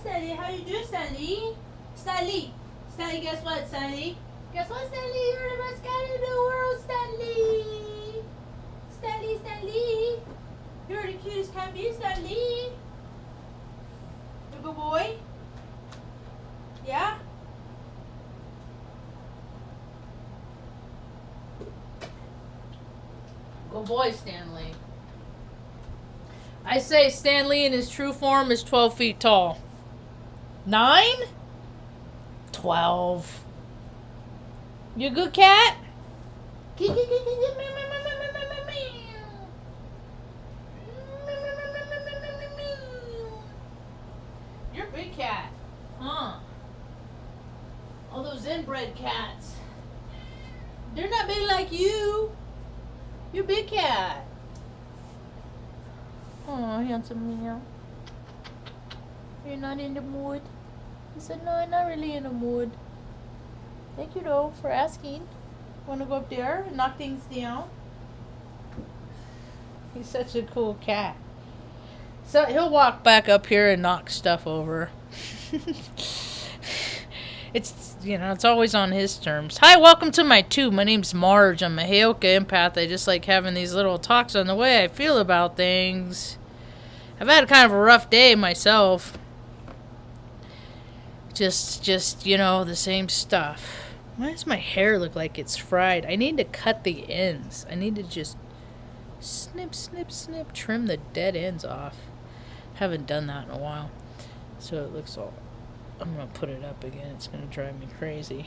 Stanley. How you doing, Stanley? Stanley. Stanley, guess what, Stanley? Guess what, Stanley? You're the best cat in the world, Stanley. Stanley, Stanley. You're the cutest cat bee, Stanley. You good boy? Yeah? Good boy, Stanley. I say Stanley in his true form is 12 feet tall. 9? 12. You a good cat? You're a big cat. Huh? All those inbred cats. They're not big like you. You're a big cat. Oh, handsome meow. You're not in the mood? He said, no, I'm not really in the mood. Thank you, though, for asking. Want to go up there and knock things down? He's such a cool cat. So he'll walk back up here and knock stuff over. It's, it's always on his terms. Hi, welcome to my tube. My name's Marge. I'm a Heyoka empath. I just like having these little talks on the way I feel about things. I've had kind of a rough day myself. Just the same stuff. Why does my hair look like it's fried? I need to cut the ends. I need to just snip, snip, snip, trim the dead ends off. Haven't done that in a while. So it looks all... I'm going to put it up again. It's going to drive me crazy.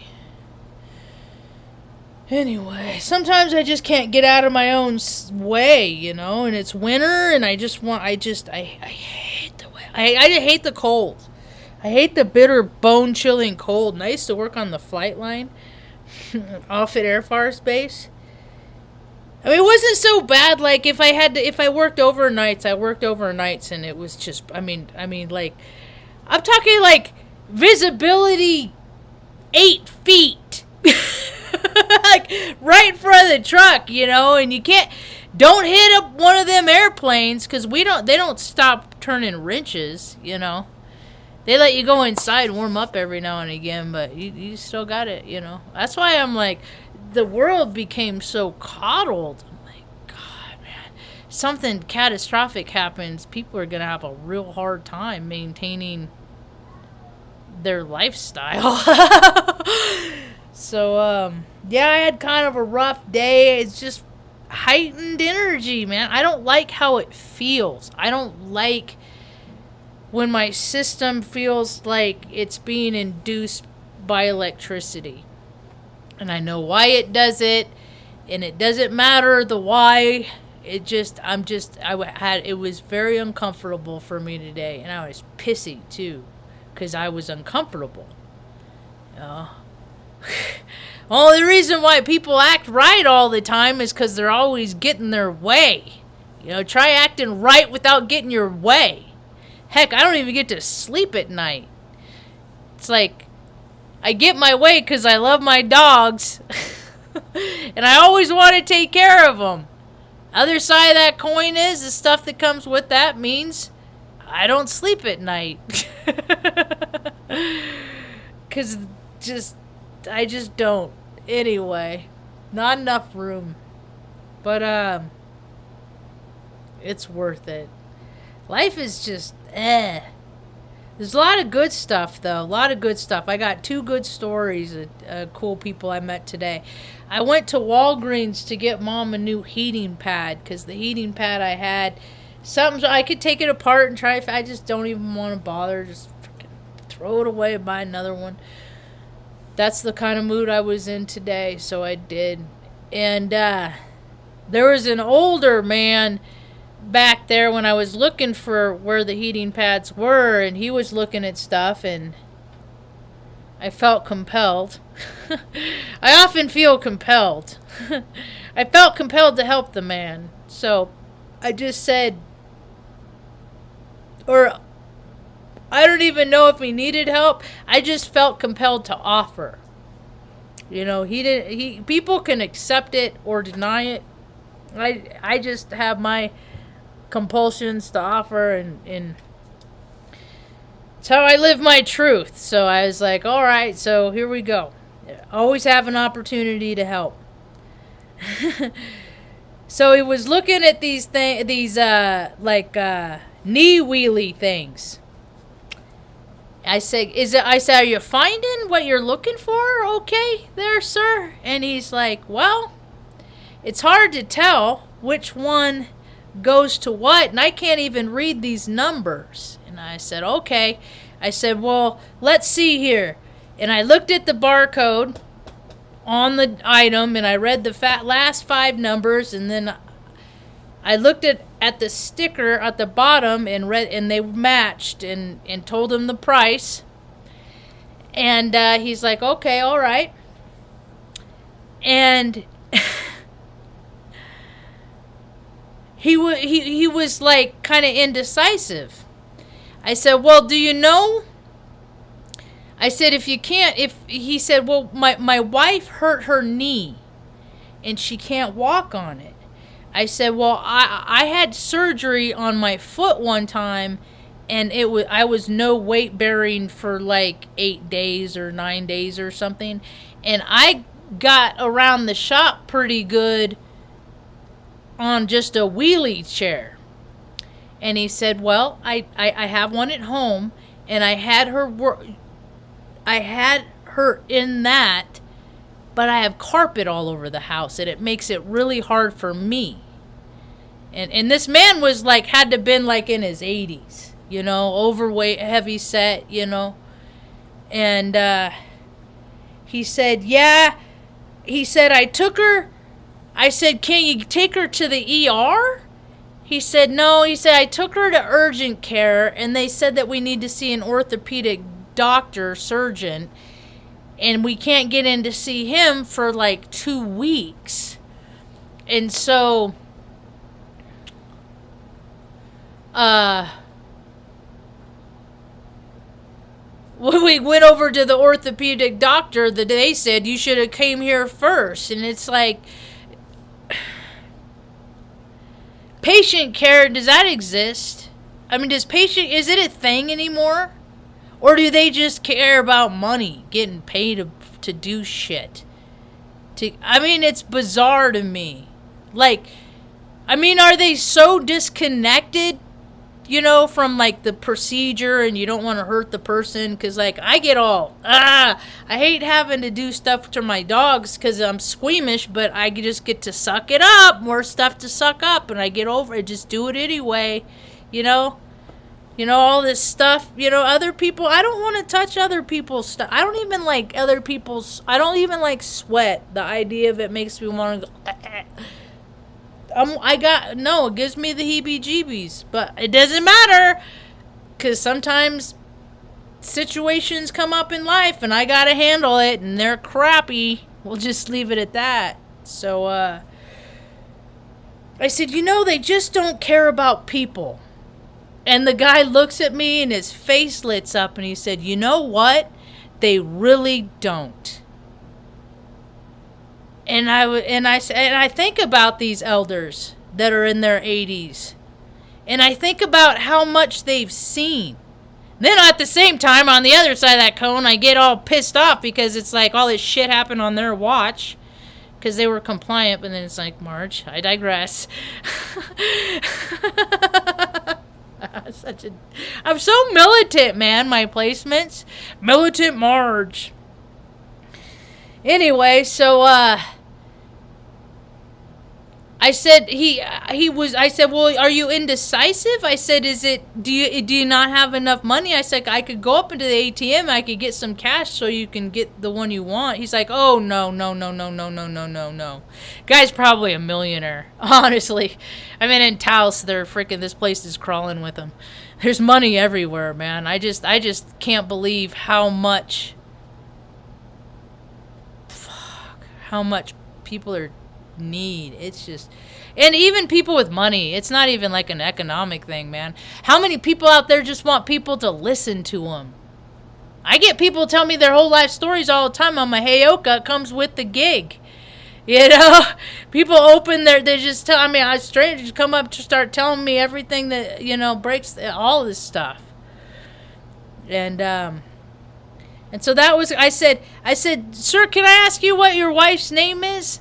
Anyway, sometimes I just can't get out of my own way, and it's winter, and I hate the way. I hate the cold. I hate the bitter, bone-chilling cold. And I used to work on the flight line off at Air Force Base. I mean, it wasn't so bad. Like, if I worked overnights, I worked overnights, and it was just, I mean, like, I'm talking, like, visibility 8 feet. Like, right in front of the truck, and you don't hit up one of them airplanes, because they don't stop turning wrenches, They let you go inside and warm up every now and again, but you still got it, That's why I'm like, the world became so coddled. I'm like, God, man, something catastrophic happens, people are going to have a real hard time maintaining their lifestyle. So, yeah, I had kind of a rough day. It's just heightened energy, man. I don't like how it feels. I don't like when my system feels like it's being induced by electricity. And I know why it does it, and it doesn't matter the why. It was very uncomfortable for me today, and I was pissy too, because I was uncomfortable. Only reason why people act right all the time is because they're always getting their way. Try acting right without getting your way. Heck, I don't even get to sleep at night. It's like, I get my way because I love my dogs. And I always want to take care of them. Other side of that coin is, the stuff that comes with that means I don't sleep at night. Because I just don't. Anyway, not enough room. But, it's worth it. Life is just, There's a lot of good stuff, though. A lot of good stuff. I got 2 good stories of cool people I met today. I went to Walgreens to get Mom a new heating pad, because the heating pad I had, I could take it apart and try. I just don't even want to bother. Just freaking throw it away and buy another one. That's the kind of mood I was in today, so I did. And there was an older man back there when I was looking for where the heating pads were, and he was looking at stuff, and I felt compelled. I often feel compelled. I felt compelled to help the man. So I just said, or I don't even know if he needed help. I just felt compelled to offer. People can accept it or deny it. I just have my compulsions to offer, and It's how I live my truth. So I was like, all right, so here we go. Always have an opportunity to help. So he was looking at these knee wheelie things. I said, are you finding what you're looking for? Okay, there, sir. And he's like, well, it's hard to tell which one goes to what, and I can't even read these numbers. And I said, okay. I said, well, let's see here. And I looked at the barcode on the item, and I read the last 5 numbers, and then I looked at the sticker at the bottom and read, and they matched, and told him the price. And he's like, okay, all right. And he was like kind of indecisive. I said, well, do you know? I said, he said, well, my wife hurt her knee and she can't walk on it. I said, well, I had surgery on my foot one time, and I was no weight bearing for like 8 days or 9 days or something, and I got around the shop pretty good on just a wheelie chair. And he said, well, I have one at home, and I had her in that, but I have carpet all over the house, and it makes it really hard for me. And this man was like, had to been like in his 80s, you know, overweight, heavy set, you know. And he said, yeah. He said, I took her. I said, can you take her to the ER? He said, no. He said, I took her to urgent care, and they said that we need to see an orthopedic doctor, surgeon, and we can't get in to see him for like 2 weeks. And so when we went over to the orthopedic doctor, they said you should have came here first. And it's like, patient care, does that exist? I mean, is it a thing anymore? Or do they just care about money, getting paid to do shit? I mean, it's bizarre to me. Like, I mean, are they so disconnected, you know, from like the procedure, and you don't want to hurt the person? Because like, I get all, I hate having to do stuff to my dogs because I'm squeamish, but I just get to suck it up, more stuff to suck up, and I get over it, just do it anyway, you know? You know, all this stuff, you know, other people, I don't want to touch other people's stuff. I don't even like I don't even like sweat. The idea of it makes me want to go, it gives me the heebie-jeebies. But it doesn't matter, because sometimes situations come up in life, and I got to handle it, and they're crappy. We'll just leave it at that. So, I said, you know, they just don't care about people. And the guy looks at me, and his face lights up, and he said, you know what? They really don't. And I think about these elders that are in their 80s. And I think about how much they've seen. Then at the same time, on the other side of that cone, I get all pissed off because it's like all this shit happened on their watch because they were compliant. But then it's like, Marge, I digress. I'm so militant, man, my placements. Militant Marge. Anyway, so I said I said, well, are you indecisive? I said, do you not have enough money? I said, I could go up into the ATM, I could get some cash so you can get the one you want. He's like, oh, no. Guy's probably a millionaire, honestly. I mean, in Taos, this place is crawling with him. There's money everywhere, man. I just can't believe how much people need. It's just, and even people with money, it's not even like an economic thing, man. How many people out there just want people to listen to them? I get people tell me their whole life stories all the time on my Heyoka. Comes with the gig, you know. People open they just tell, I mean, strangers come up to start telling me everything that, you know, breaks all this stuff. And so that was, I said, sir, can I ask you what your wife's name is?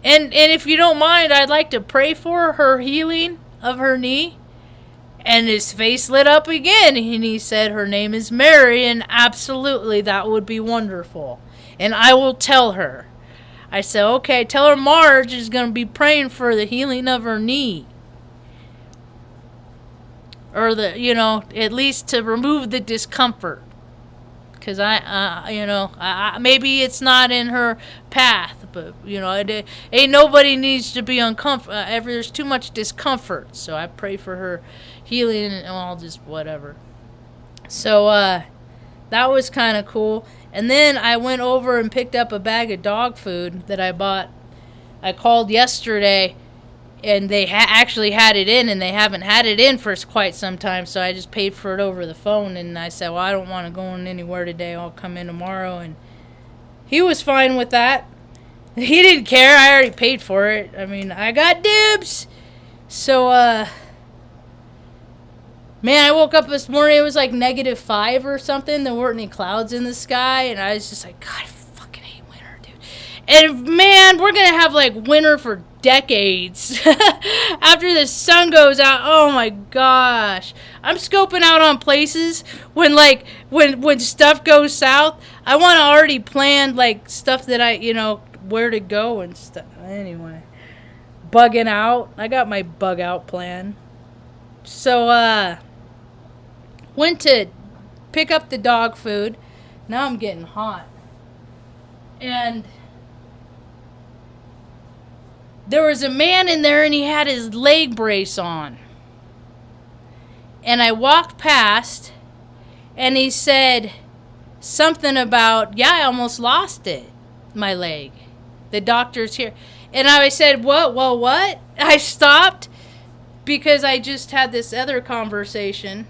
And if you don't mind, I'd like to pray for her healing of her knee. And his face lit up again, and he said, her name is Mary, and absolutely, that would be wonderful. And I will tell her. I said, okay, tell her Marge is going to be praying for the healing of her knee. Or at least to remove the discomfort. Because maybe it's not in her path, but, ain't nobody needs to be uncomfortable. There's too much discomfort. So I pray for her healing and all, just whatever. So, that was kind of cool. And then I went over and picked up a bag of dog food that I bought. I called yesterday, and they actually had it in, and they haven't had it in for quite some time, so I just paid for it over the phone, and I said, well, I don't want to go in anywhere today. I'll come in tomorrow, and he was fine with that. He didn't care. I already paid for it. I mean, I got dibs. So, man, I woke up this morning, it was like -5 or something. There weren't any clouds in the sky, and I was just like, God, I fucking hate winter, dude. And, man, we're going to have, like, winter for decades. After the sun goes out, oh, my gosh. I'm scoping out on places when stuff goes south. I want to already plan, like, stuff that where to go and stuff. Anyway, bugging out. I got my bug out plan. So, went to pick up the dog food. Now I'm getting hot. And there was a man in there, and he had his leg brace on. And I walked past, and he said something about, yeah, I almost lost it, my leg. The doctor's here. And I said, what? I stopped because I just had this other conversation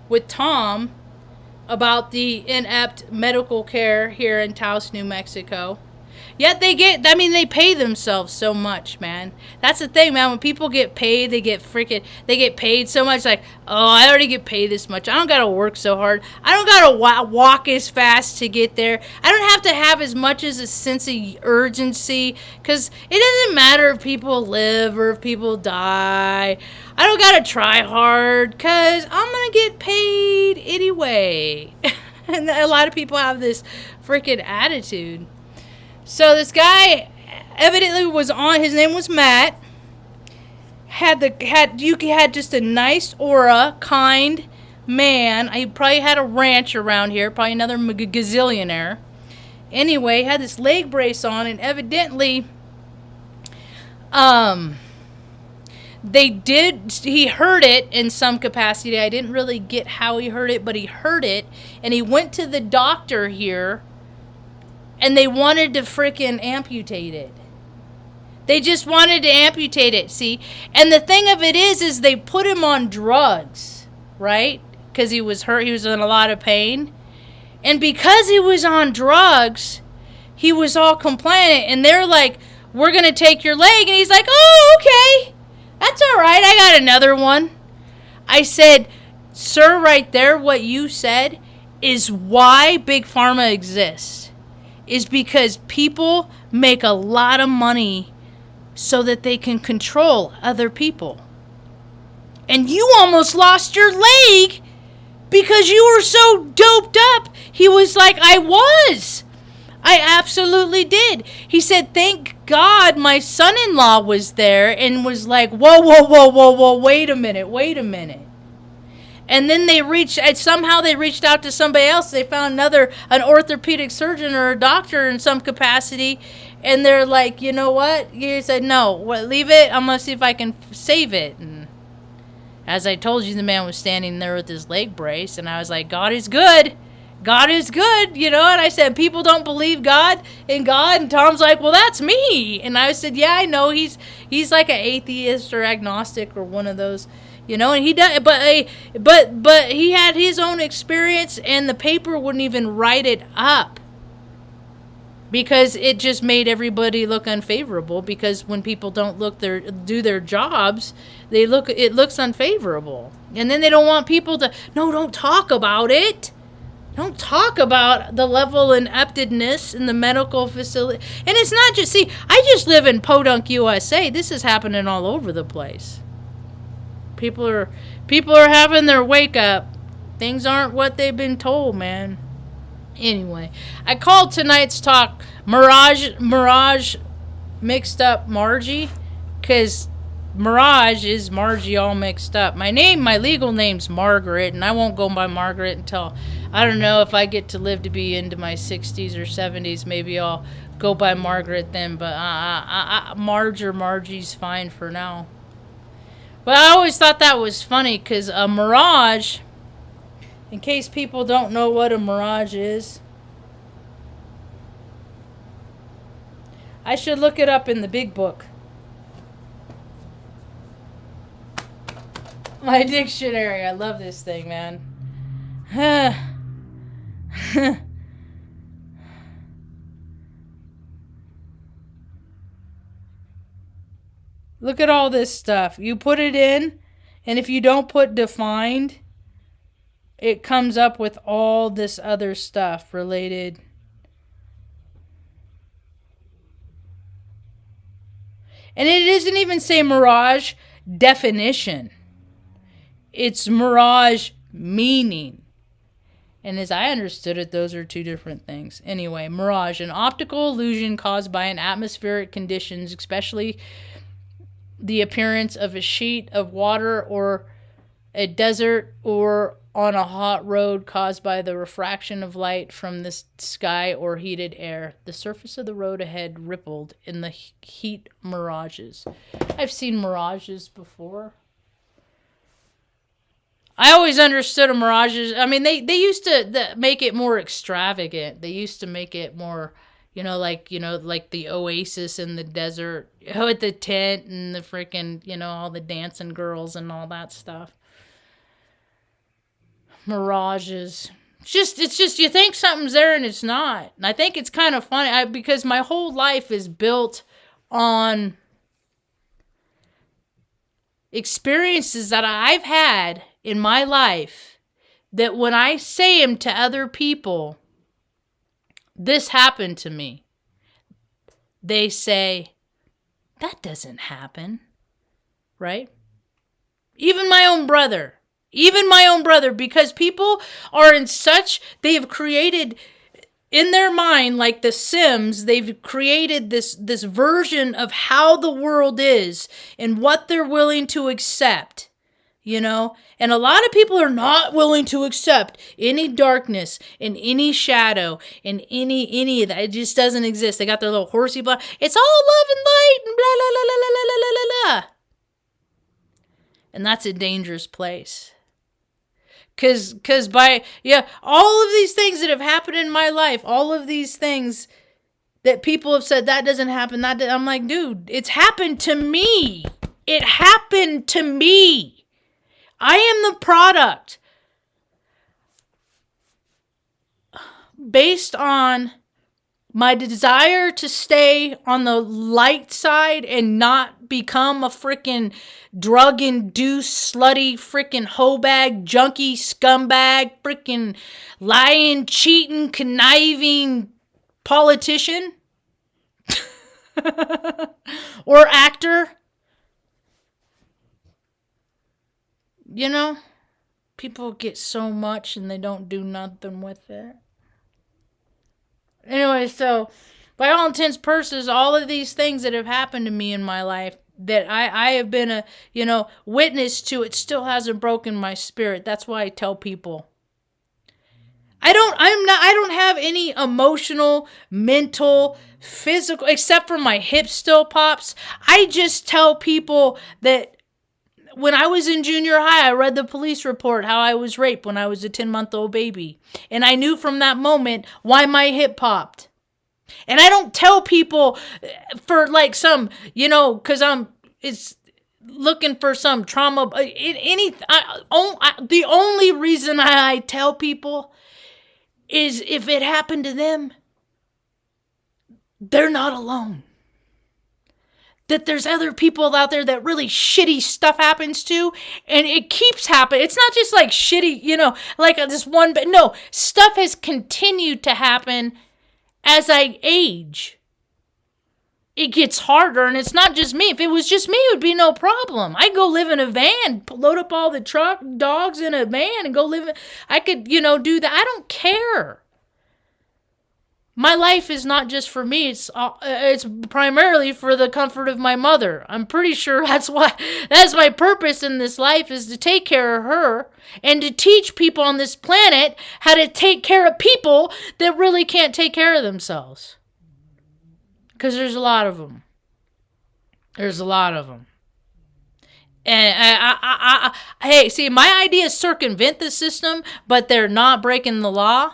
with Tom about the inept medical care here in Taos, New Mexico. Yet they pay themselves so much, man. That's the thing, man. When people get paid, they get paid so much. Like, oh, I already get paid this much. I don't got to work so hard. I don't got to walk as fast to get there. I don't have to have as much as a sense of urgency. Because it doesn't matter if people live or if people die. I don't got to try hard because I'm going to get paid anyway. And a lot of people have this freaking attitude. So this guy evidently was on. His name was Matt. Had just a nice aura, kind man. He probably had a ranch around here. Probably another gazillionaire. Anyway, had this leg brace on, and evidently, he heard it in some capacity. I didn't really get how he heard it, but he heard it, and he went to the doctor here. And they wanted to frickin' amputate it. They just wanted to amputate it, see? And the thing of it is they put him on drugs, right? Because he was hurt, he was in a lot of pain. And because he was on drugs, he was all compliant. And they're like, we're going to take your leg. And he's like, oh, okay. That's all right. I got another one. I said, sir, right there, what you said is why Big Pharma exists. Is because people make a lot of money so that they can control other people. And you almost lost your leg because you were so doped up. He was like, I was. I absolutely did. He said, thank God my son-in-law was there and was like, whoa, wait a minute. And then they reached out to somebody else. They found an orthopedic surgeon or a doctor in some capacity. And they're like, you know what? He said, no, leave it. I'm going to see if I can save it. And as I told you, the man was standing there with his leg brace. And I was like, God is good. God is good, And I said, people don't believe in God. And Tom's like, well, that's me. And I said, yeah, I know. He's like an atheist or agnostic or one of those. And he does, but he had his own experience, and the paper wouldn't even write it up. because it just made everybody look unfavorable, because when people don't do their jobs, it looks unfavorable. And then they don't want people to, no, don't talk about it. Don't talk about the level and ineptness in the medical facility. And it's not just, see, I just live in Podunk, USA. This is happening all over the place. People are having their wake up. Things aren't what they've been told, man. Anyway, I called tonight's talk Mirage mixed up Margie, because Mirage is Margie all mixed up. My legal name's Margaret, and I won't go by Margaret until, I don't know, if I get to live to be into my 60s or 70s, maybe I'll go by Margaret then, but Marge or Margie's fine for now. But I always thought that was funny, because a Mirage, in case people don't know what a Mirage is, I should look it up in the big book. My dictionary. I love this thing, man. Look at all this stuff. You put it in, and if you don't put defined, it comes up with all this other stuff related. And it doesn't even say Mirage definition. It's Mirage meaning. And as I understood it, those are two different things. Anyway, Mirage, an optical illusion caused by an atmospheric conditions, especially the appearance of a sheet of water or a desert or on a hot road, caused by the refraction of light from the sky or heated air. The surface of the road ahead rippled in the heat mirages. I've seen mirages before. I always understood a mirage. I mean, they used to make it more extravagant. They used to make it more, like the oasis in the desert, with the tent and the freaking, all the dancing girls and all that stuff. Mirages. It's just you think something's there and it's not. And I think it's kind of funny because my whole life is built on experiences that I've had in my life, that when I say them to other people, this happened to me, they say, that doesn't happen, right? Even my own brother, because people are they've created in their mind, like the Sims, they've created this version of how the world is and what they're willing to accept. And a lot of people are not willing to accept any darkness and any shadow and any of that. It just doesn't exist. They got their little horsey blah. It's all love and light and blah, blah, blah, blah, blah, blah, blah, blah. And that's a dangerous place. Because all of these things that have happened in my life, all of these things that people have said, that doesn't happen, I'm like, dude, it's happened to me. It happened to me. I am the product, based on my desire to stay on the light side and not become a freaking drug-induced, slutty, freaking hoe bag, junkie, scumbag, freaking lying, cheating, conniving politician or actor. People get so much and they don't do nothing with it. Anyway, so by all intents and purposes, all of these things that have happened to me in my life that I have been a, witness to, it still hasn't broken my spirit. That's why I tell people. I don't have any emotional, mental, physical, except for my hip still pops. I just tell people that when I was in junior high, I read the police report how I was raped when I was a 10-month-old baby. And I knew from that moment why my hip popped. And I don't tell people for like some, because it's looking for some trauma. The only reason I tell people is if it happened to them, they're not alone. That there's other people out there that really shitty stuff happens to, and it keeps happening. It's not just like shitty, like this one, but no, stuff has continued to happen as I age. It gets harder, and it's not just me. If it was just me, it would be no problem. I'd go live in a van, load up all the dogs in a van, and go live. I could, do that. I don't care. My life is not just for me. It's primarily for the comfort of my mother. I'm pretty sure that's my purpose in this life, is to take care of her and to teach people on this planet how to take care of people that really can't take care of themselves. Because there's a lot of them. There's a lot of them. And hey, see, my idea is circumvent the system, but they're not breaking the law.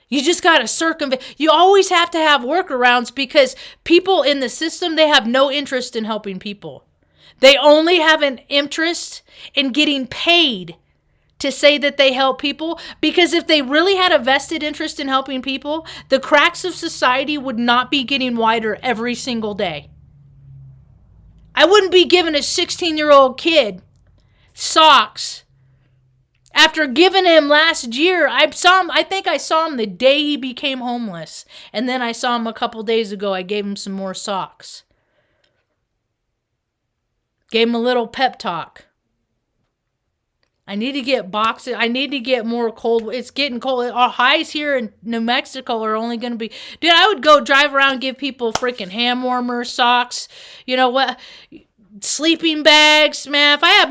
You just got to circumvent. You always have to have workarounds, because people in the system, they have no interest in helping people. They only have an interest in getting paid to say that they help people, because if they really had a vested interest in helping people, the cracks of society would not be getting wider every single day. I wouldn't be giving a 16-year-old kid socks after giving him last year. I think I saw him the day he became homeless, and then I saw him a couple days ago. I gave him some more socks. Gave him a little pep talk. I need to get boxes. I need to get more cold. It's getting cold. Our highs here in New Mexico are only going to be... Dude, I would go drive around and give people freaking hand warmers, socks, sleeping bags, man. If I had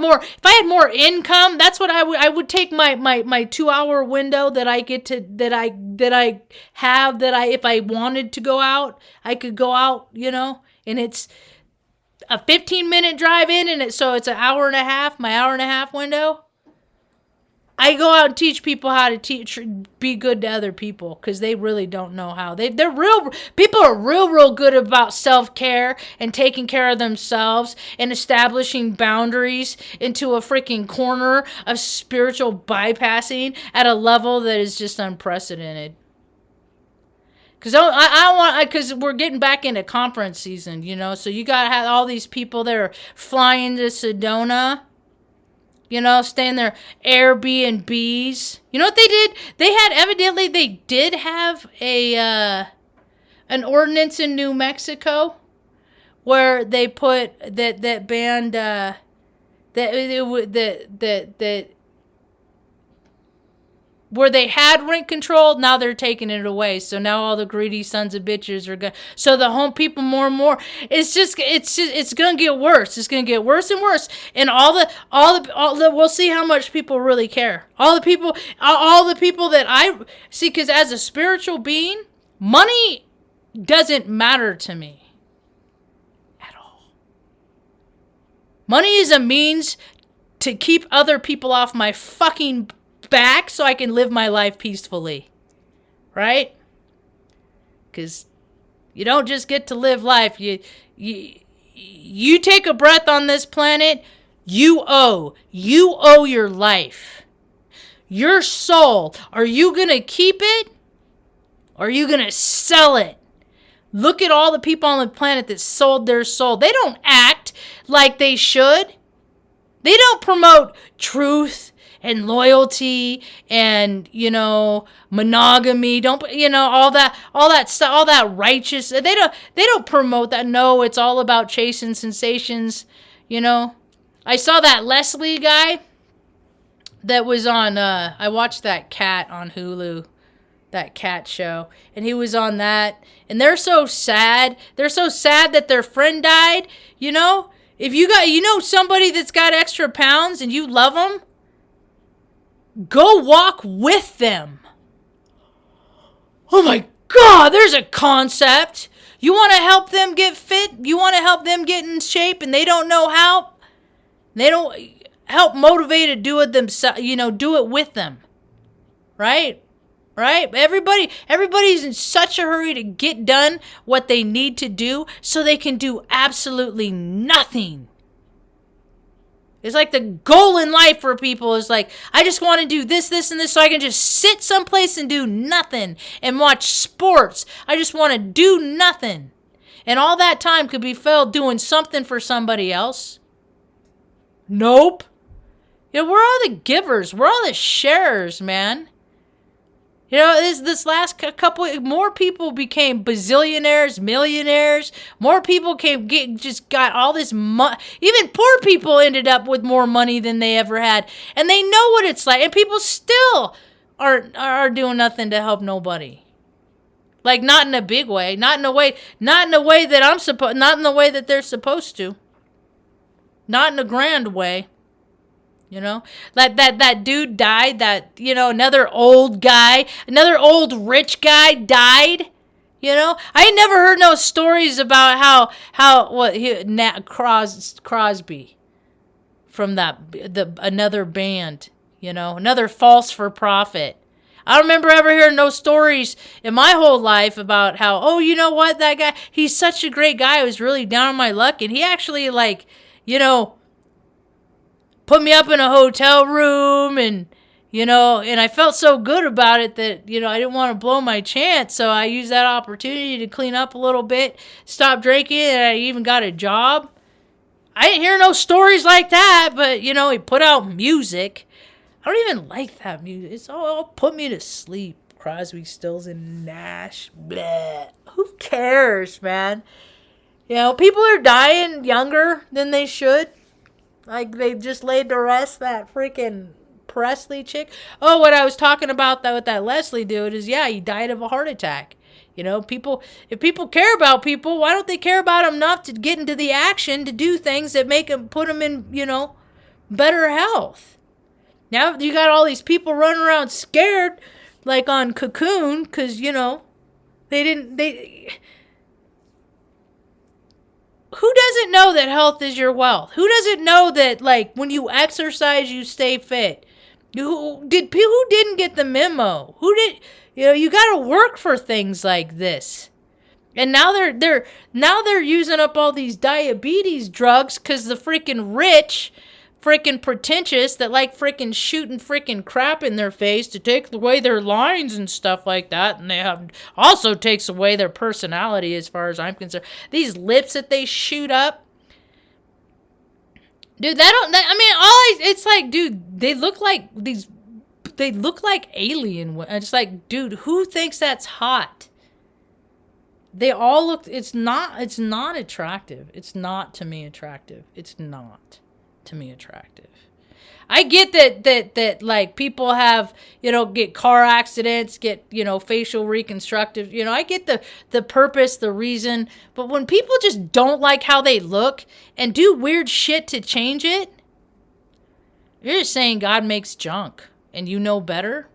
more income, that's what I would take my 2-hour window that I get to, if I wanted to go out, I could go out, and it's a 15-minute drive in, and so it's an hour and a half, my hour and a half window. I go out and teach people how to be good to other people, because they really don't know how. People are real good about self-care and taking care of themselves and establishing boundaries into a freaking corner of spiritual bypassing at a level that is just unprecedented. Because we're getting back into conference season, so you got to have all these people that are flying to Sedona, stay in their Airbnbs. You know what they did? They did have an ordinance in New Mexico where they put that banned where they had rent control. Now they're taking it away. So now all the greedy sons of bitches are going. So the home people more and more. It's going to get worse. It's going to get worse and worse. And all the we'll see how much people really care. All the people that I see, because as a spiritual being, money doesn't matter to me at all. Money is a means to keep other people off my fucking back so I can live my life peacefully. Right? Because you don't just get to live life. You take a breath on this planet, you owe your life. Your soul. Are you going to keep it? Or are you going to sell it? Look at all the people on the planet that sold their soul. They don't act like they should. They don't promote truth and loyalty and, monogamy. All that stuff, all that righteous. They don't promote that. No, it's all about chasing sensations. I saw that Leslie guy that was on, I watched that cat on Hulu, that cat show, and he was on that, and they're so sad. They're so sad that their friend died. If you got, somebody that's got extra pounds and you love them, go walk with them. Oh my God, there's a concept. You want to help them get fit? You want to help them get in shape and they don't know how? They don't help motivate to do it themselves, do it with them. Right? Everybody's in such a hurry to get done what they need to do so they can do absolutely nothing. It's like the goal in life for people is like, I just want to do this, and this so I can just sit someplace and do nothing and watch sports. I just want to do nothing. And all that time could be filled doing something for somebody else. Nope. You know, we're all the givers. We're all the sharers, man. You know, this last couple, more people became bazillionaires, millionaires. More people just got all this money. Even poor people ended up with more money than they ever had. And they know what it's like. And people still are doing nothing to help nobody. Like, not in a big way. Not in a way that not in the way that they're supposed to. Not in a grand way. You know, that dude died, another old rich guy died. You know, I ain't never heard no stories about Crosby from another band, another false for profit. I don't remember ever hearing no stories in my whole life about how, oh, you know what, that guy, he's such a great guy. I was really down on my luck. And he actually put me up in a hotel room and I felt so good about it that, I didn't want to blow my chance. So I used that opportunity to clean up a little bit, stop drinking, and I even got a job. I didn't hear no stories like that, but, he put out music. I don't even like that music. It's all put me to sleep. Crosby, Stills, and Nash. Bleh. Who cares, man? People are dying younger than they should. Like, they just laid to rest that freaking Presley chick. Oh, what I was talking about with that Leslie dude is, he died of a heart attack. If people care about people, why don't they care about them enough to get into the action to do things that put them in, better health? Now you got all these people running around scared, like on Cocoon, because, who doesn't know that health is your wealth? Who doesn't know that, like, when you exercise, you stay fit? Who didn't get the memo? You got to work for things like this. And now they're using up all these diabetes drugs because the freaking rich, freaking pretentious that like freaking shooting freaking crap in their face to take away their lines and stuff like that, and also takes away their personality as far as I'm concerned. These lips that they shoot up, dude. It's like, dude, they look like alien. I'm just like, dude, who thinks that's hot? They all look. It's not attractive. It's not to me attractive. It's not to me attractive. I get that like people have, get car accidents, get, facial reconstructive, I get the purpose, the reason, but when people just don't like how they look and do weird shit to change it, you're just saying God makes junk and you know better.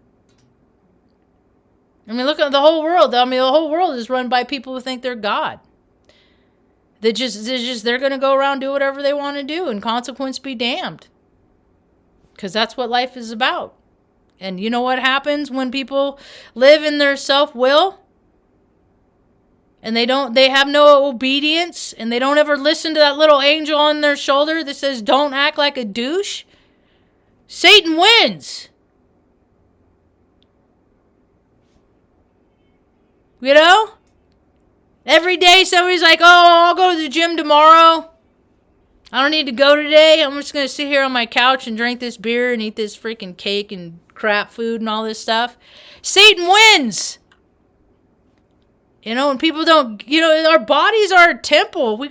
I mean, look at the whole world. The whole world is run by people who think they're God. They're going to go around, do whatever they want to do, and consequence be damned. Because that's what life is about. And you know what happens when people live in their self-will? And they have no obedience, and they don't ever listen to that little angel on their shoulder that says, don't act like a douche? Satan wins. Every day somebody's like, oh, I'll go to the gym tomorrow. I don't need to go today. I'm just going to sit here on my couch and drink this beer and eat this freaking cake and crap food and all this stuff. Satan wins. And people don't, our bodies are a temple.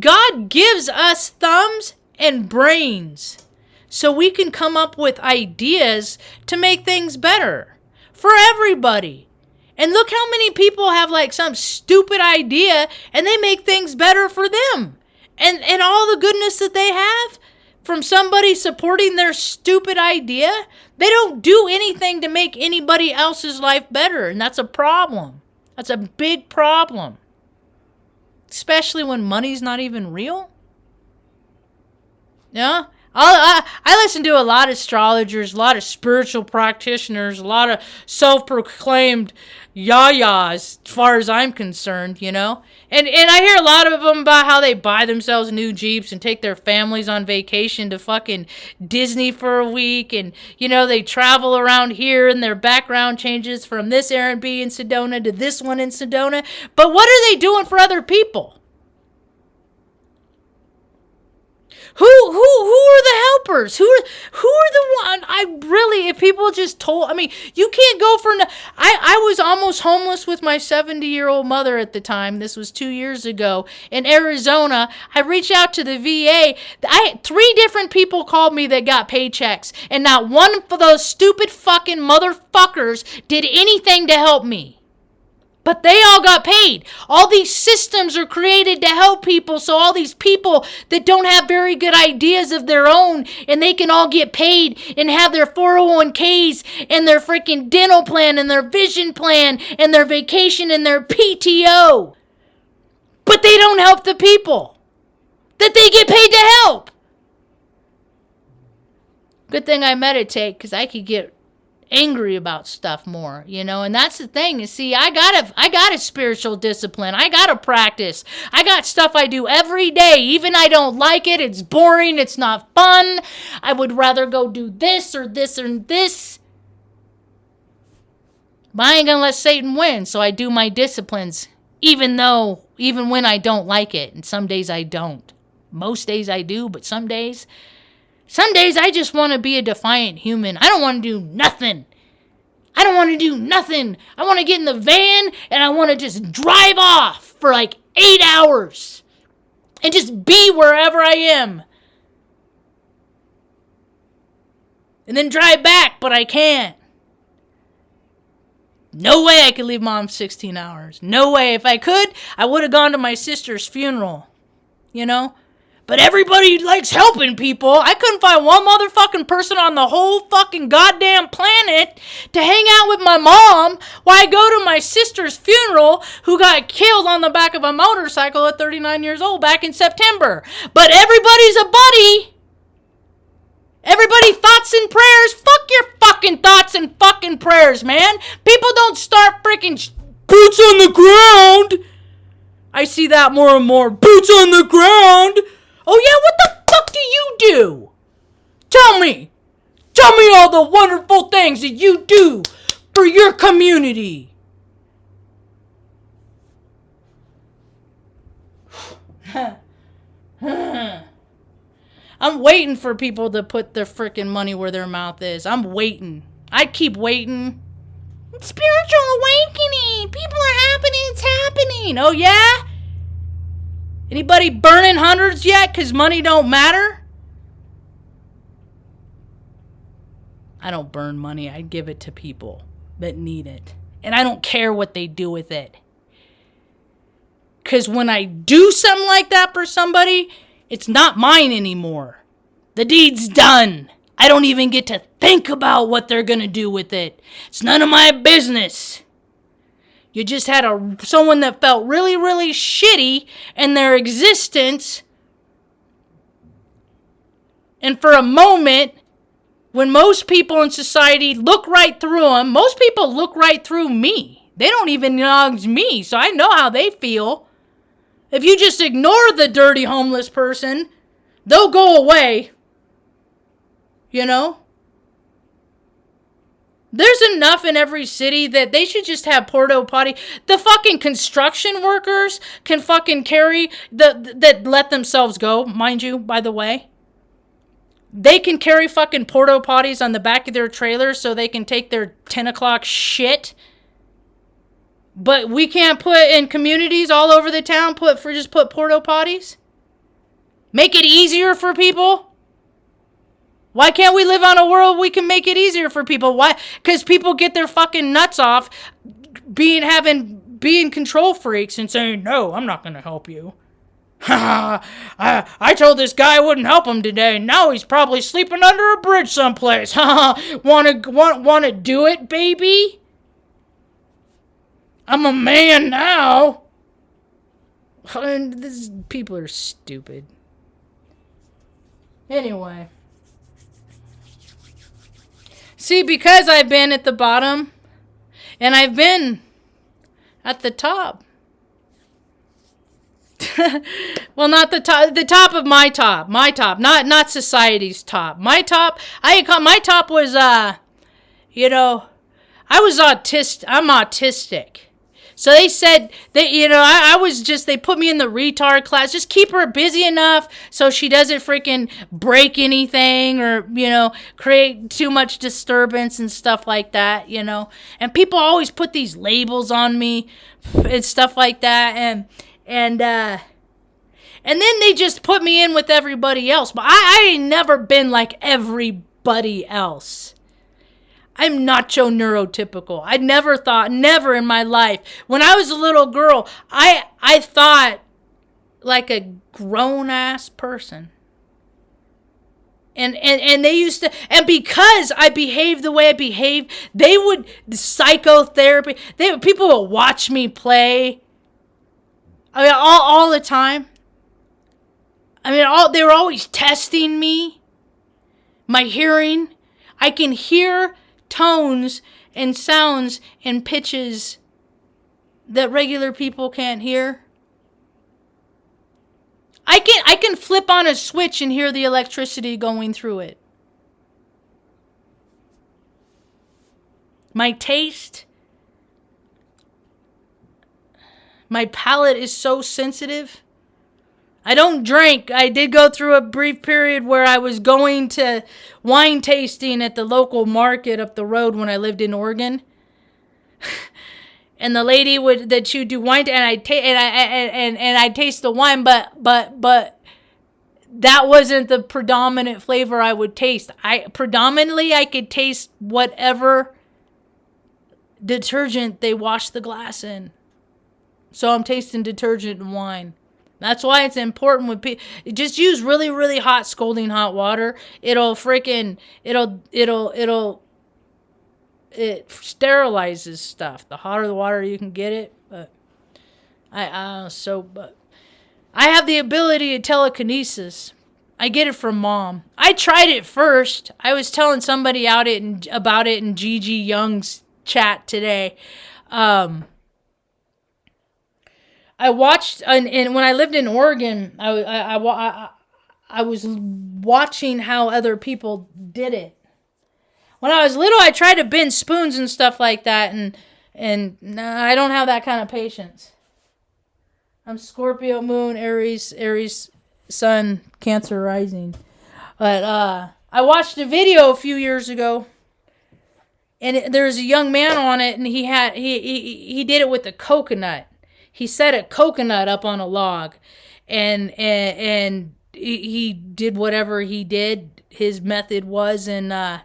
God gives us thumbs and brains so we can come up with ideas to make things better for everybody. And look how many people have like some stupid idea and they make things better for them. And all the goodness that they have from somebody supporting their stupid idea, they don't do anything to make anybody else's life better. And that's a problem. That's a big problem. Especially when money's not even real. Yeah? I listen to a lot of astrologers, a lot of spiritual practitioners, a lot of self-proclaimed yayas, as far as I'm concerned, you know? And I hear a lot of them about how they buy themselves new Jeeps and take their families on vacation to fucking Disney for a week. And, you know, they travel around here and their background changes from this Airbnb in Sedona to this one in Sedona. But what are they doing for other people? Who are the helpers? Who are the one? I really, if people just told, I mean, you can't go for, I was almost homeless with my 70-year-old mother at the time. This was 2 years ago in Arizona. I reached out to the VA. 3 different people called me that got paychecks, and not one of those stupid fucking motherfuckers did anything to help me. But they all got paid. All these systems are created to help people, so all these people that don't have very good ideas of their own, and they can all get paid and have their 401ks and their freaking dental plan and their vision plan and their vacation and their PTO. But they don't help the people that they get paid to help. Good thing I meditate, because I could get angry about stuff more, you know. And that's the thing, is, see, I got a spiritual discipline. I got to practice. I got stuff I do every day. Even I don't like it, it's boring, it's not fun, I would rather go do this or this or this, but I ain't gonna let Satan win. So I do my disciplines, even when I don't like it. And some days I don't. Most days I do, but some days I just want to be a defiant human. I don't want to do nothing. I want to get in the van and I want to just drive off for like 8 hours and just be wherever I am. And then drive back, but I can't. No way I could leave Mom 16 hours. No way. If I could, I would have gone to my sister's funeral. You know? But everybody likes helping people. I couldn't find one motherfucking person on the whole fucking goddamn planet to hang out with my mom while I go to my sister's funeral, who got killed on the back of a motorcycle at 39 years old back in September. But everybody's a buddy. Everybody thoughts and prayers. Fuck your fucking thoughts and fucking prayers, man. People don't start freaking boots on the ground. I see that more and more. Boots on the ground. Oh yeah, what the fuck do you do? Tell me all the wonderful things that you do for your community. I'm waiting for people to put their freaking money where their mouth is. I'm waiting. I keep waiting. It's spiritual awakening. People are happening. It's happening. Oh yeah? Anybody burning hundreds yet because money don't matter? I don't burn money. I give it to people that need it. And I don't care what they do with it. Because when I do something like that for somebody, it's not mine anymore. The deed's done. I don't even get to think about what they're going to do with it. It's none of my business. You just had someone that felt really, really shitty in their existence. And for a moment, when most people in society look right through them, most people look right through me. They don't even acknowledge me, so I know how they feel. If you just ignore the dirty homeless person, they'll go away. You know? There's enough in every city that they should just have porta potty. The fucking construction workers can fucking carry that let themselves go, mind you, by the way. They can carry fucking porta potties on the back of their trailer so they can take their 10 o'clock shit. But we can't put in communities all over the town, put porta potties? Make it easier for people? Why can't we live on a world we can make it easier for people? Why? Because people get their fucking nuts off being control freaks and saying, no, I'm not going to help you. I told this guy I wouldn't help him today. Now he's probably sleeping under a bridge someplace. Want to do it, baby? I'm a man now. And people are stupid. Anyway. See, because I've been at the bottom and I've been at the top. Well, not the top of my top, not society's top. My top, my top was, you know, I was autistic. I'm autistic. So they said that, you know, I was just, they put me in the retard class. Just keep her busy enough so she doesn't freaking break anything or, you know, create too much disturbance and stuff like that, you know. And people always put these labels on me and stuff like that. And then they just put me in with everybody else. But I ain't never been like everybody else. I'm nacho neurotypical. I never in my life. When I was a little girl, I thought like a grown-ass person. And they used to, and because I behaved the way I behaved, they would, psychotherapy, people would watch me play. I mean, all the time. I mean, they were always testing me. My hearing. I can hear tones and sounds and pitches that regular people can't hear. I can flip on a switch and hear the electricity going through it. My taste, my palate is so sensitive. I don't drink. I did go through a brief period where I was going to wine tasting at the local market up the road when I lived in Oregon. And the lady that she would do wine, and I taste the wine, but that wasn't the predominant flavor I would taste. I could taste whatever detergent they wash the glass in. So I'm tasting detergent and wine. That's why it's important with people. Just use really, really hot, scalding hot water. It sterilizes stuff. The hotter the water you can get it. But but I have the ability to telekinesis. I get it from Mom. I tried it first. I was telling somebody about it in Gigi Young's chat today. I watched, and when I lived in Oregon, I was watching how other people did it. When I was little, I tried to bend spoons and stuff like that, and nah, I don't have that kind of patience. I'm Scorpio moon, Aries sun, Cancer rising. But I watched a video a few years ago, and there's a young man on it, and he did it with a coconut. He set a coconut up on a log, and he did whatever he did. His method was, and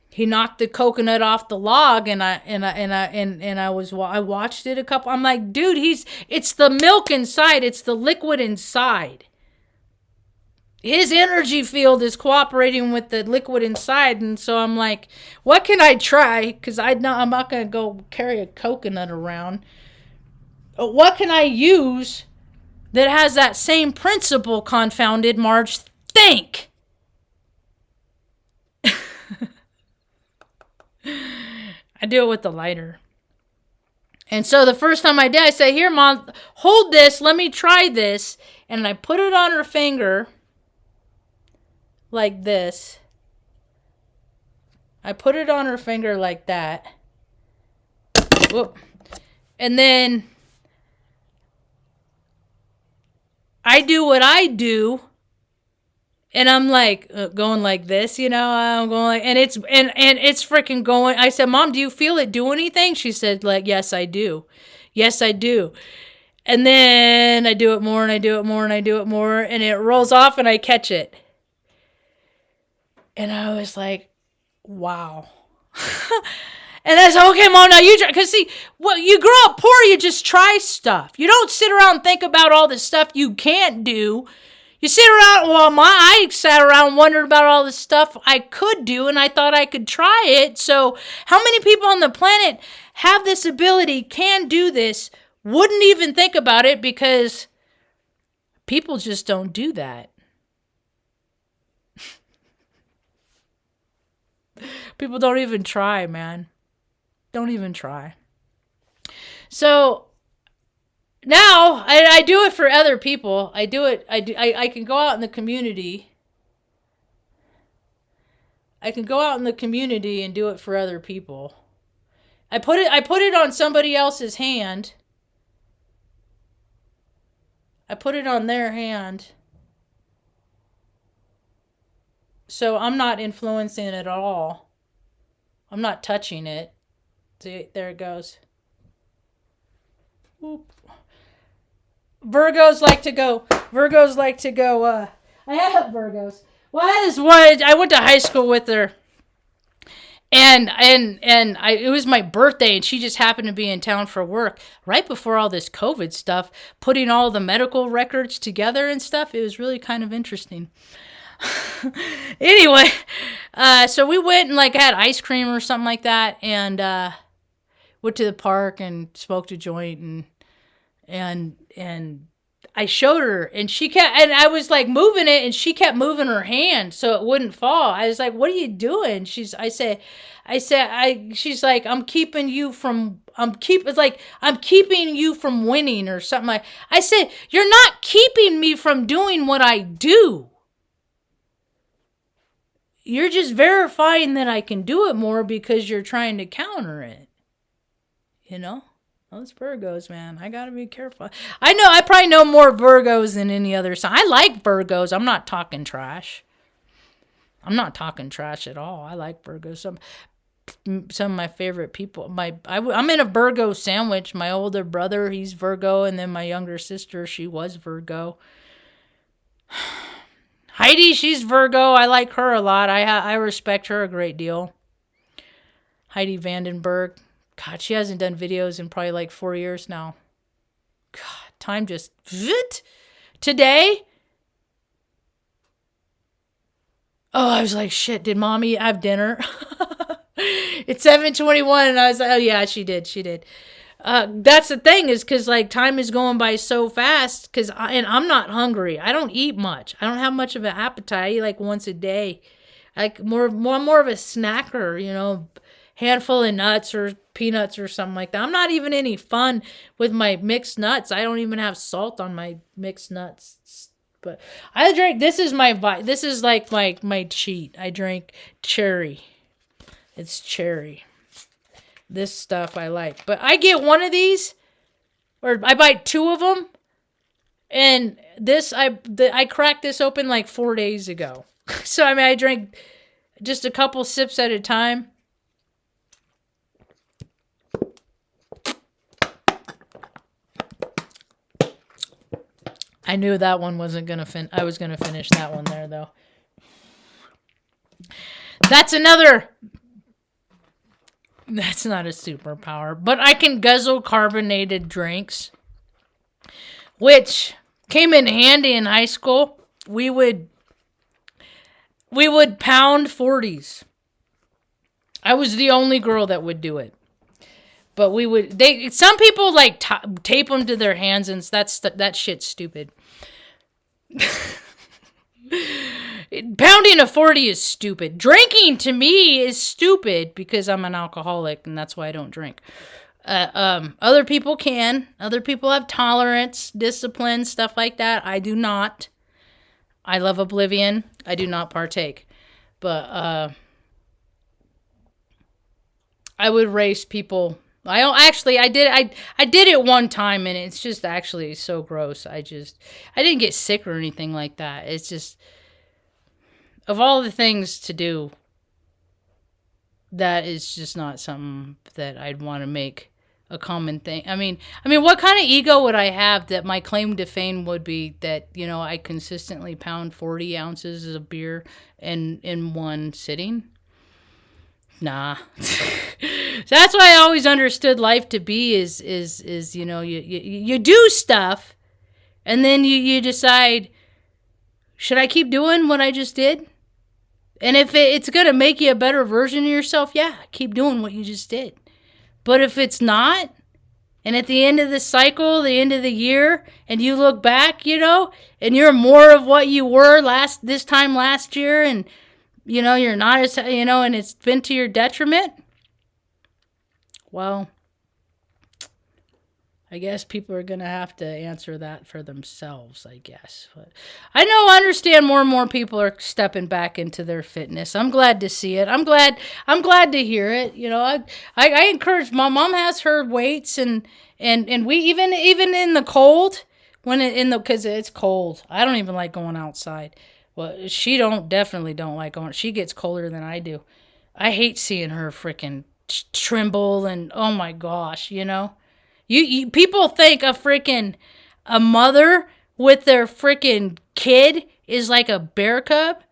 he knocked the coconut off the log, and I watched it a couple. I'm like, dude, it's the milk inside. It's the liquid inside. His energy field is cooperating with the liquid inside, and so I'm like, what can I try? Because I'm not going to go carry a coconut around. What can I use that has that same principle, confounded Marge? Think! I do it with the lighter. And so the first time I did, I said, here, Mom, hold this. Let me try this. And I put it on her finger. Like this. I put it on her finger like that. Whoop. And then I do what I do. And I'm like going like this, you know, I'm going like, and it's freaking going. I said, Mom, do you feel it do anything? She said, like, yes, I do. Yes, I do. And then I do it more and I do it more and I do it more. And it rolls off and I catch it. And I was like, wow. And I said, okay, Mom, now you try. Because see, well, you grow up poor, you just try stuff. You don't sit around and think about all the stuff you can't do. You sit around, I sat around and wondered about all the stuff I could do, and I thought I could try it. So how many people on the planet have this ability, can do this, wouldn't even think about it because people just don't do that. People don't even try, man. Don't even try. So now I do it for other people. I can go out in the community. I can go out in the community and do it for other people. I put it on somebody else's hand. I put it on their hand. So I'm not influencing it at all. I'm not touching it. See, there it goes. Whoop. Virgos like to go. I have Virgos. Well, that is what I went to high school with her. And it was my birthday, and she just happened to be in town for work right before all this COVID stuff, putting all the medical records together and stuff. It was really kind of interesting. Anyway, so we went and had ice cream or something like that, and went to the park and smoked a joint, and I showed her, and I was moving it, and she kept moving her hand so it wouldn't fall. I was like, "What are you doing?" She's like, I'm keeping you from winning or something I said, "You're not keeping me from doing what I do. You're just verifying that I can do it more because you're trying to counter it." Those Virgos, man. I gotta be careful. I probably know more Virgos than any other sign. I like Virgos. I'm not talking trash. I'm not talking trash at all. I like Virgos. Some of my favorite people. I'm in a Virgo sandwich. My older brother, he's Virgo, and then my younger sister, she was Virgo. Heidi, she's Virgo. I like her a lot. I respect her a great deal. Heidi Vandenberg. God, she hasn't done videos in probably 4 years now. God, time just... Today... Oh, I was like, shit, did Mommy have dinner? It's 7:21, and I was like, oh, yeah, she did. That's the thing, is because, time is going by so fast, and I'm not hungry. I don't eat much. I don't have much of an appetite. I eat, once a day. More of a snacker, handful of nuts or peanuts or something like that. I'm not even any fun with my mixed nuts. I don't even have salt on my mixed nuts. But I drink, this is my cheat. I drink cherry. It's cherry. This stuff I like. But I get one of these, or I buy 2 of them, and I cracked this open 4 days ago. So, I drink just a couple sips at a time. I knew that one wasn't going to I was going to finish that one there, though. That's not a superpower, but I can guzzle carbonated drinks, which came in handy in high school. We would pound 40s. I was the only girl that would do it. But some people tape them to their hands, and that shit's stupid. Pounding a 40 is stupid. Drinking to me is stupid because I'm an alcoholic, and that's why I don't drink. Other people can. Other people have tolerance, discipline, stuff like that. I do not. I love oblivion. I do not partake. But I would race people. I did it one time, and it's just actually so gross. I didn't get sick or anything like that. It's just, of all the things to do, that is just not something that I'd want to make a common thing. I mean, what kind of ego would I have that my claim to fame would be that, I consistently pound 40 ounces of beer in one sitting? Nah. So that's why I always understood life to be is you do stuff, and then you decide, should I keep doing what I just did? And if it's going to make you a better version of yourself, yeah, keep doing what you just did. But if it's not, and at the end of the cycle, the end of the year, and you look back, and you're more of what you were this time last year, and you're not as, and it's been to your detriment, well, I guess people are going to have to answer that for themselves, I guess. But I understand more and more people are stepping back into their fitness. I'm glad to see it. I'm glad to hear it. I encourage mom has her weights and we even in the cold because it's cold. I don't even like going outside. Well, she definitely don't like going. She gets colder than I do. I hate seeing her freaking tremble and oh my gosh, You people think a mother with their freaking kid is like a bear cub.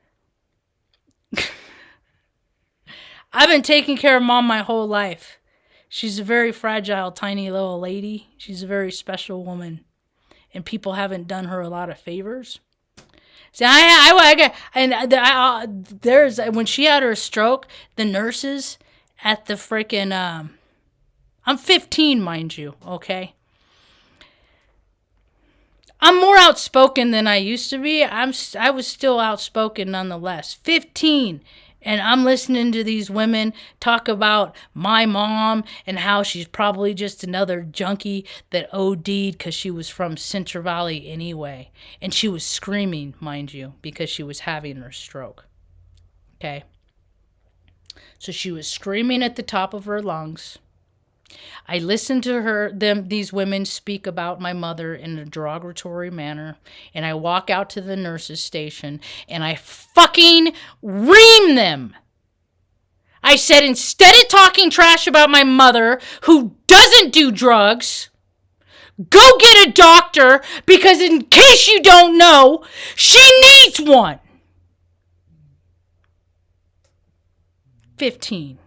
I've been taking care of mom my whole life. She's a very fragile, tiny little lady. She's a very special woman, and people haven't done her a lot of favors. See, there's when she had her stroke, the nurses at the freaking I'm 15, mind you, okay? I'm more outspoken than I used to be. I was still outspoken nonetheless. 15, and I'm listening to these women talk about my mom and how she's probably just another junkie that OD'd because she was from Central Valley anyway. And she was screaming, mind you, because she was having her stroke. Okay? So she was screaming at the top of her lungs. I listened to these women speak about my mother in a derogatory manner, and I walk out to the nurse's station, and I fucking ream them. I said, instead of talking trash about my mother, who doesn't do drugs, go get a doctor, because in case you don't know, she needs one. 15.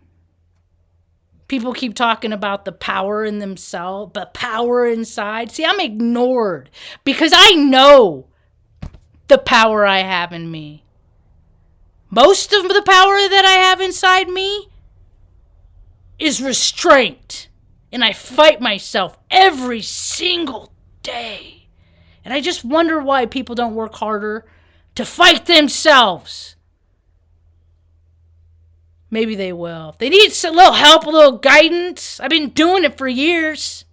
People keep talking about the power in themselves, but power inside. See, I'm ignored because I know the power I have in me. Most of the power that I have inside me is restraint. And I fight myself every single day. And I just wonder why people don't work harder to fight themselves. Maybe they will. If they need a little help, a little guidance, I've been doing it for years.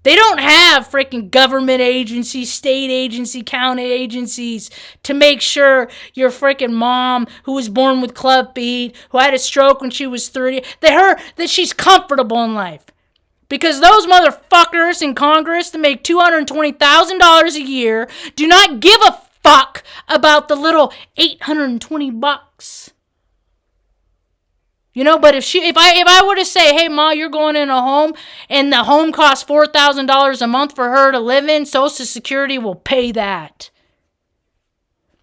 They don't have freaking government agencies, state agency, county agencies to make sure your freaking mom, who was born with club feet, who had a stroke when she was 30, that she's comfortable in life. Because those motherfuckers in Congress that make $220,000 a year do not give a fuck about the little $820. But if I were to say, hey, Ma, you're going in a home and the home costs $4,000 a month for her to live in, Social Security will pay that.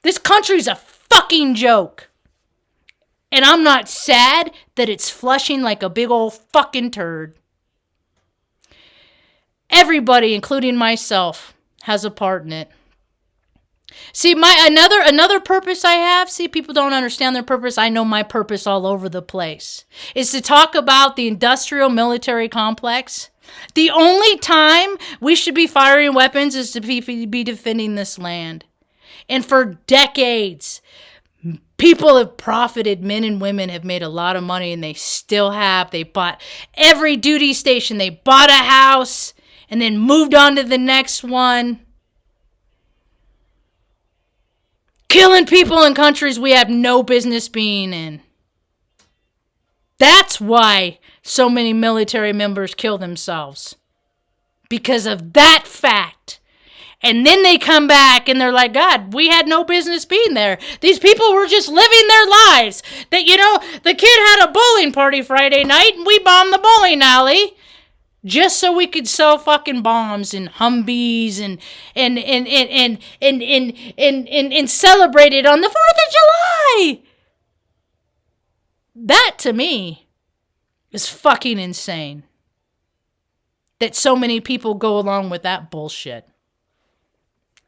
This country's a fucking joke. And I'm not sad that it's flushing like a big old fucking turd. Everybody, including myself, has a part in it. See, another purpose I have, people don't understand their purpose. I know my purpose all over the place, is to talk about the industrial military complex. The only time we should be firing weapons is to be defending this land. And for decades, people have profited. Men and women have made a lot of money, and they still have. They bought every duty station. They bought a house and then moved on to the next one. Killing people in countries we have no business being in. That's why so many military members kill themselves. Because of that fact. And then they come back and they're like, God, we had no business being there. These people were just living their lives. That, the kid had a bowling party Friday night and we bombed the bowling alley. Just so we could sell fucking bombs and Humvees and celebrate it on the 4th of July. That, to me, is fucking insane. That so many people go along with that bullshit.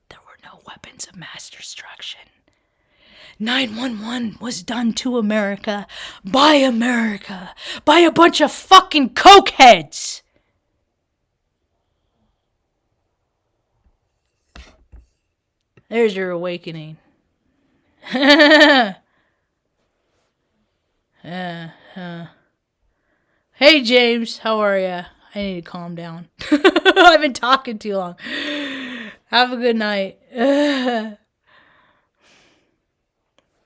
There were no weapons of mass destruction. 911 was done to America, by a bunch of fucking cokeheads. There's your awakening. Uh, uh. Hey, James, how are ya? I need to calm down. I've been talking too long. Have a good night.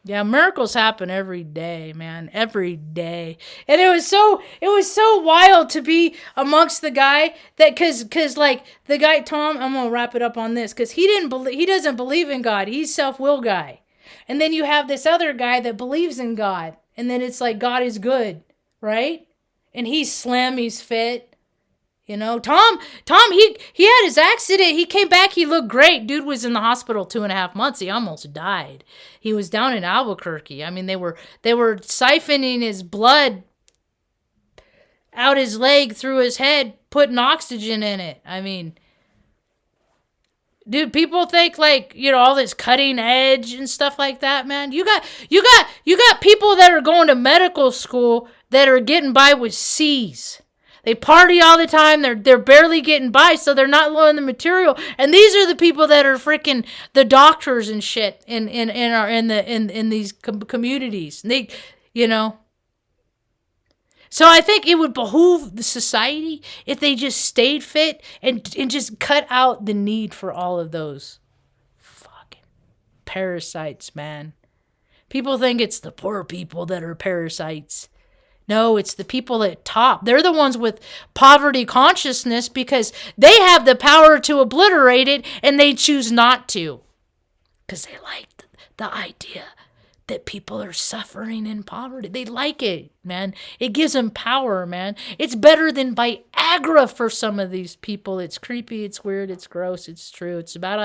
Yeah, miracles happen every day, man. Every day. And it was so wild to be amongst the guy that cuz like the guy Tom, I'm going to wrap it up on this cuz he doesn't believe in God. He's self-will guy. And then you have this other guy that believes in God. And then it's like God is good, right? And he's slim, he's fit. You know, Tom, he had his accident. He came back. He looked great. Dude was in the hospital 2.5 months. He almost died. He was down in Albuquerque. I mean, they were siphoning his blood out his leg through his head, putting oxygen in it. I mean, dude, people think like, you know, all this cutting edge and stuff like that, man. You got people that are going to medical school that are getting by with C's. They party all the time. They're barely getting by, so they're not learning the material. And these are the people that are freaking the doctors and shit in these communities. They, you know. So I think it would behoove the society if they just stayed fit and just cut out the need for all of those fucking parasites, man. People think it's the poor people that are parasites. No, it's the people at top. They're the ones with poverty consciousness because they have the power to obliterate it and they choose not to. Because they like the idea that people are suffering in poverty. They like it, man. It gives them power, man. It's better than Viagra for some of these people. It's creepy, it's weird, it's gross, it's true. It's about